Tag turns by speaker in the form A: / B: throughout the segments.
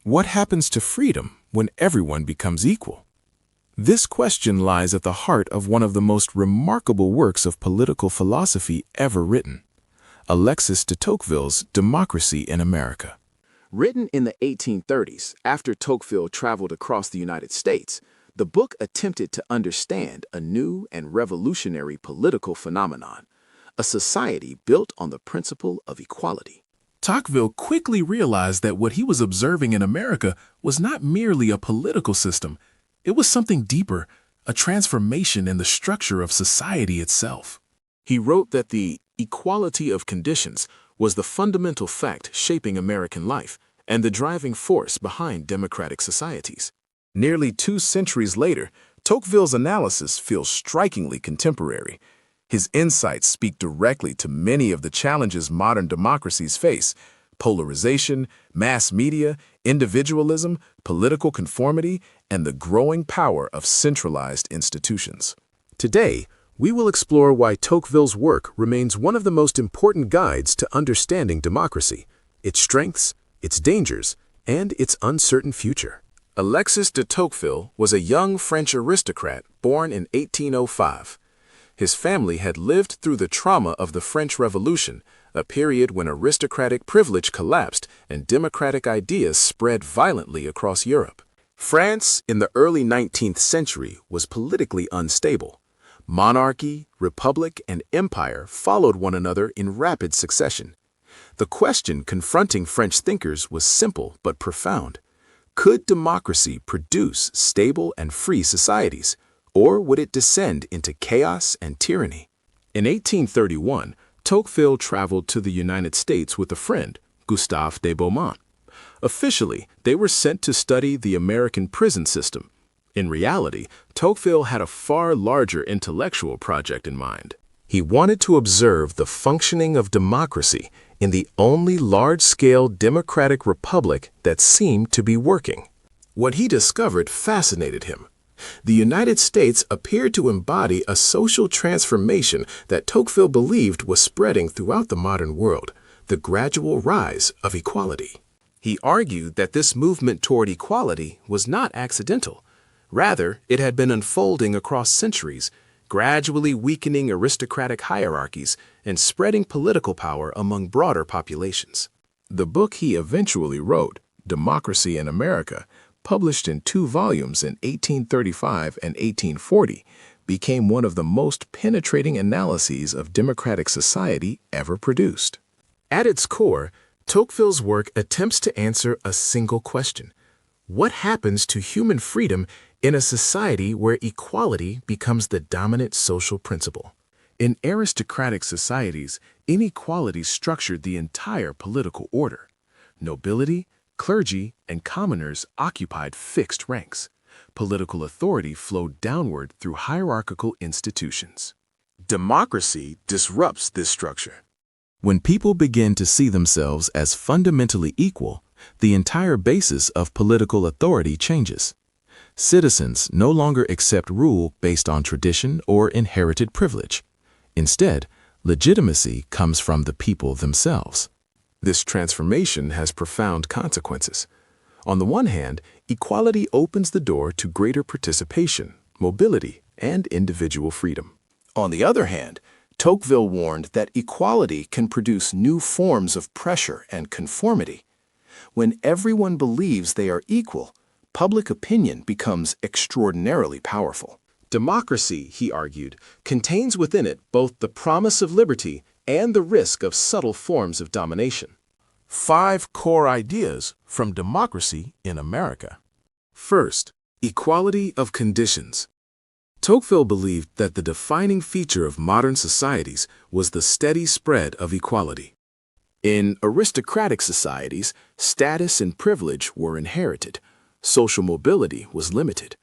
A: What happens to freedom when everyone becomes equal? This question lies at the heart of one of the most remarkable works of political philosophy ever written, Alexis de Tocqueville's Democracy in America.
B: Written in the 1830s, after Tocqueville traveled across the United States, the book attempted to understand a new and revolutionary political phenomenon, a society built on the principle of equality.
C: Tocqueville quickly realized that what he was observing in America was not merely a political system. It was something deeper, a transformation in the structure of society itself.
B: He wrote that the equality of conditions was the fundamental fact shaping American life and the driving force behind democratic societies.
C: Nearly 2 centuries later, Tocqueville's analysis feels strikingly contemporary. His insights speak directly to many of the challenges modern democracies face: polarization, mass media, individualism, political conformity, and the growing power of centralized institutions.
B: Today, we will explore why Tocqueville's work remains one of the most important guides to understanding democracy, its strengths, its dangers, and its uncertain future. Alexis de Tocqueville was a young French aristocrat born in 1805. His family had lived through the trauma of the French Revolution, a period when aristocratic privilege collapsed and democratic ideas spread violently across Europe. France, in the early 19th century, was politically unstable. Monarchy, republic, and empire followed one another in rapid succession. The question confronting French thinkers was simple but profound. Could democracy produce stable and free societies, or would it descend into chaos and tyranny? In 1831, Tocqueville traveled to the United States with a friend, Gustave de Beaumont. Officially, they were sent to study the American prison system. In reality, Tocqueville had a far larger intellectual project in mind. He wanted to observe the functioning of democracy in the only large-scale democratic republic that seemed to be working. What he discovered fascinated him. The United States appeared to embody a social transformation that Tocqueville believed was spreading throughout the modern world, the gradual rise of equality. He argued that this movement toward equality was not accidental. Rather, it had been unfolding across centuries, gradually weakening aristocratic hierarchies and spreading political power among broader populations. The book he eventually wrote, Democracy in America, published in 2 volumes in 1835 and 1840, became one of the most penetrating analyses of democratic society ever produced. At its core, Tocqueville's work attempts to answer a single question: what happens to human freedom in a society where equality becomes the dominant social principle? In aristocratic societies, inequality structured the entire political order. Nobility, clergy, and commoners occupied fixed ranks. Political authority flowed downward through hierarchical institutions. Democracy disrupts this structure. When people begin to see themselves as fundamentally equal, the entire basis of political authority changes. Citizens no longer accept rule based on tradition or inherited privilege. Instead, legitimacy comes from the people themselves. This transformation has profound consequences. On the one hand, equality opens the door to greater participation, mobility, and individual freedom. On the other hand, Tocqueville warned that equality can produce new forms of pressure and conformity. When everyone believes they are equal, public opinion becomes extraordinarily powerful. Democracy, he argued, contains within it both the promise of liberty and the risk of subtle forms of domination.
C: 5 core ideas from Democracy in America.
B: First, equality of conditions. Tocqueville believed that the defining feature of modern societies was the steady spread of equality. In aristocratic societies, status and privilege were inherited. Social mobility was limited.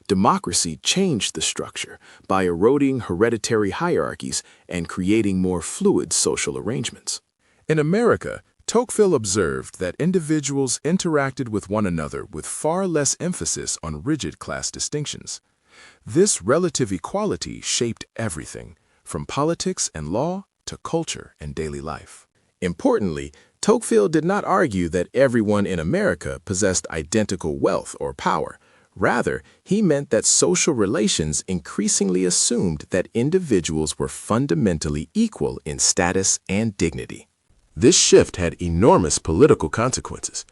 B: Democracy changed the structure by eroding hereditary hierarchies and creating more fluid social arrangements.
C: In America, Tocqueville observed that individuals interacted with one another with far less emphasis on rigid class distinctions. This relative equality shaped everything, from politics and law to culture and daily life.
B: Importantly,
A: Tocqueville did not argue that everyone in America possessed identical wealth or power. Rather, he meant that social relations increasingly assumed that individuals were fundamentally equal in status and dignity.
B: This shift had enormous political consequences.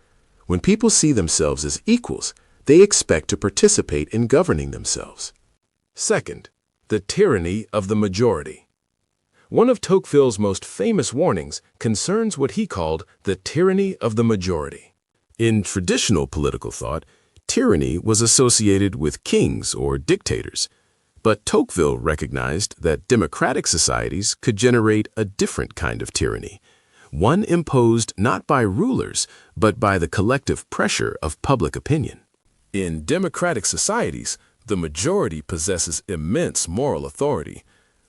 B: When people see themselves as equals, they expect to participate in governing themselves.
A: Second, the tyranny of the majority. One of Tocqueville's most famous warnings concerns what he called the tyranny of the majority. In traditional political thought, tyranny was associated with kings or dictators, but Tocqueville recognized that democratic societies could generate a different kind of tyranny, one imposed not by rulers, but by the collective pressure of public opinion. In democratic societies, the majority possesses immense moral authority.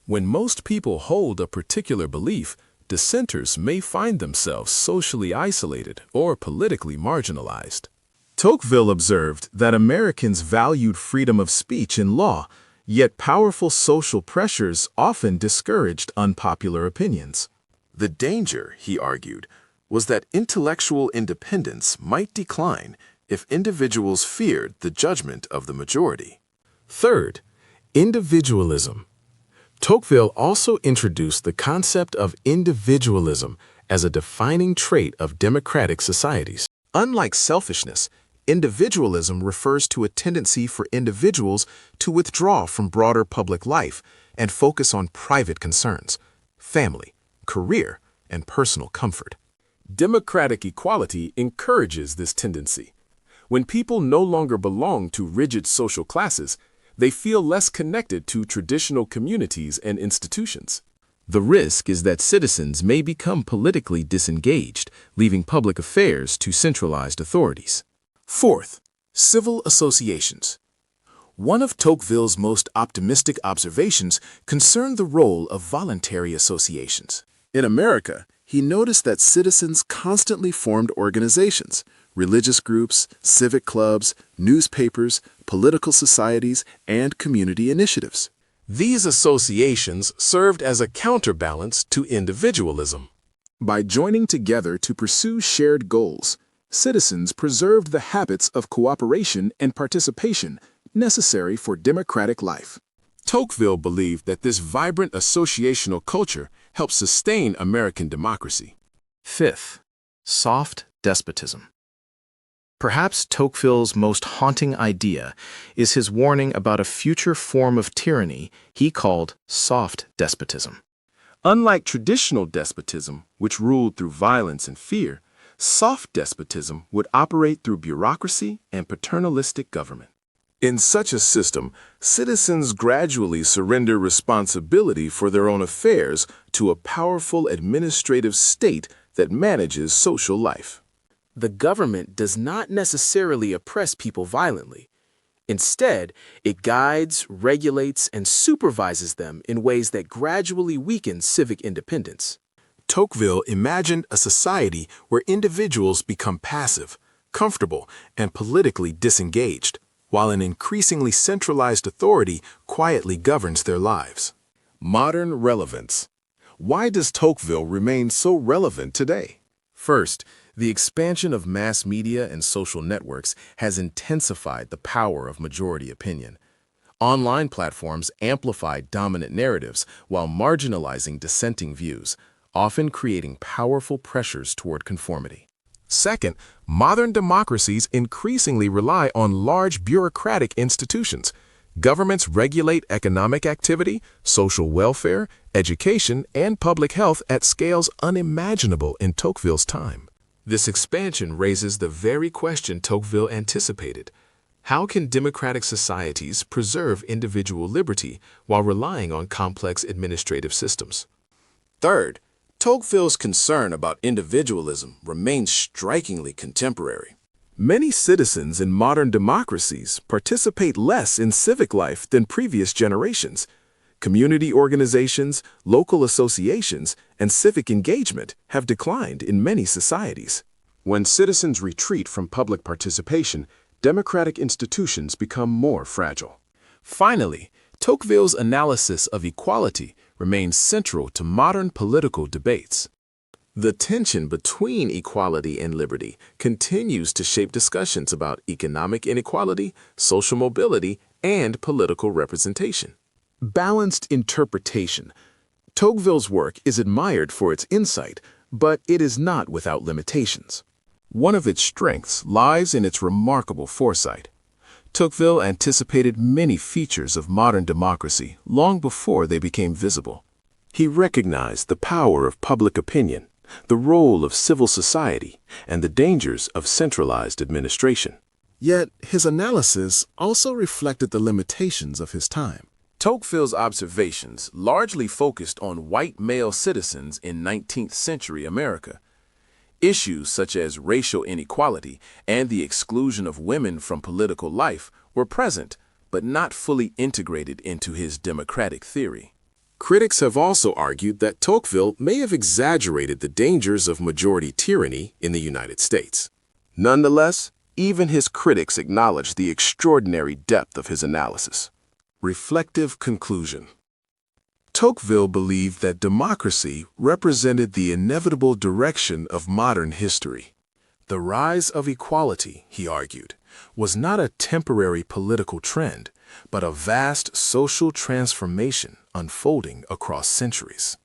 A: When most people hold a particular belief, dissenters may find themselves socially isolated or politically marginalized. Tocqueville observed that Americans valued freedom of speech in law, yet powerful social pressures often discouraged unpopular opinions. The danger, he argued, was that intellectual independence might decline if individuals feared the judgment of the majority. Third, individualism. Tocqueville also introduced the concept of individualism as a defining trait of democratic societies. Unlike selfishness, individualism refers to a tendency for individuals to withdraw from broader public life and focus on private concerns, family, career, and personal comfort. Democratic equality encourages this tendency. When people no longer belong to rigid social classes, they feel less connected to traditional communities and institutions. The risk is that citizens may become politically disengaged, leaving public affairs to centralized authorities. Fourth, civil associations. One of Tocqueville's most optimistic observations concerned the role of voluntary associations. In America, he noticed that citizens constantly formed organizations, religious groups, civic clubs, newspapers, political societies, and community initiatives. These associations served as a counterbalance to individualism. By joining together to pursue shared goals, citizens preserved the habits of cooperation and participation necessary for democratic life. Tocqueville believed that this vibrant associational culture helped sustain American democracy. Fifth, soft despotism. Perhaps Tocqueville's most haunting idea is his warning about a future form of tyranny he called soft despotism. Unlike traditional despotism, which ruled through violence and fear, soft despotism would operate through bureaucracy and paternalistic government. In such a system, citizens gradually surrender responsibility for their own affairs to a powerful administrative state that manages social life. The government does not necessarily oppress people violently. Instead, it guides, regulates, and supervises them in ways that gradually weaken civic independence. Tocqueville imagined a society where individuals become passive, comfortable, and politically disengaged, while an increasingly centralized authority quietly governs their lives. Modern relevance. Why does Tocqueville remain so relevant today? First, the expansion of mass media and social networks has intensified the power of majority opinion. Online platforms amplify dominant narratives while marginalizing dissenting views, often creating powerful pressures toward conformity. Second, modern democracies increasingly rely on large bureaucratic institutions. Governments regulate economic activity, social welfare, education, and public health at scales unimaginable in Tocqueville's time. This expansion raises the very question Tocqueville anticipated. How can democratic societies preserve individual liberty while relying on complex administrative systems? Third, Tocqueville's concern about individualism remains strikingly contemporary. Many citizens in modern democracies participate less in civic life than previous generations. Community organizations, local associations, and civic engagement have declined in many societies. When citizens retreat from public participation, democratic institutions become more fragile. Finally, Tocqueville's analysis of equality remains central to modern political debates. The tension between equality and liberty continues to shape discussions about economic inequality, social mobility, and political representation.
C: Balanced interpretation. Tocqueville's work is admired for its insight, but it is not without limitations. One of its strengths lies in its remarkable foresight. Tocqueville anticipated many features of modern democracy long before they became visible. He recognized the power of public opinion, the role of civil society, and the dangers of centralized administration. Yet, his analysis also reflected the limitations of his time. Tocqueville's observations largely focused on white male citizens in 19th century America. Issues such as racial inequality and the exclusion of women from political life were present, but not fully integrated into his democratic theory. Critics have also argued that Tocqueville may have exaggerated the dangers of majority tyranny in the United States. Nonetheless, even his critics acknowledge the extraordinary depth of his analysis. Reflective conclusion. Tocqueville believed that democracy represented the inevitable direction of modern history. The rise of equality, he argued, was not a temporary political trend, but a vast social transformation unfolding across centuries.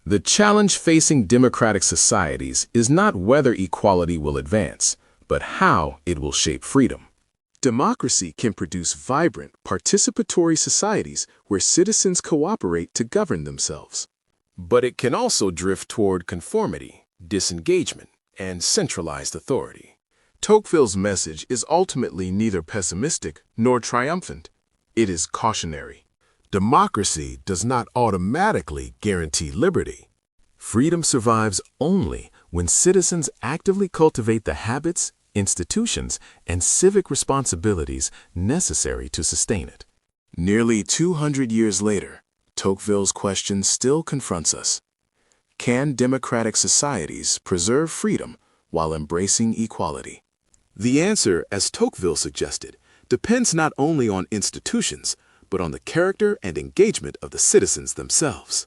C: The challenge facing democratic societies is not whether equality will advance, but how it will shape freedom. Democracy can produce vibrant, participatory societies where citizens cooperate to govern themselves. But it can also drift toward conformity, disengagement, and centralized authority. Tocqueville's message is ultimately neither pessimistic nor triumphant. It is cautionary. Democracy does not automatically guarantee liberty. Freedom survives only when citizens actively cultivate the habits, institutions, and civic responsibilities necessary to sustain it. Nearly 200 years later, Tocqueville's question still confronts us. Can democratic societies preserve freedom while embracing equality? The answer, as Tocqueville suggested, depends not only on institutions, but on the character and engagement of the citizens themselves.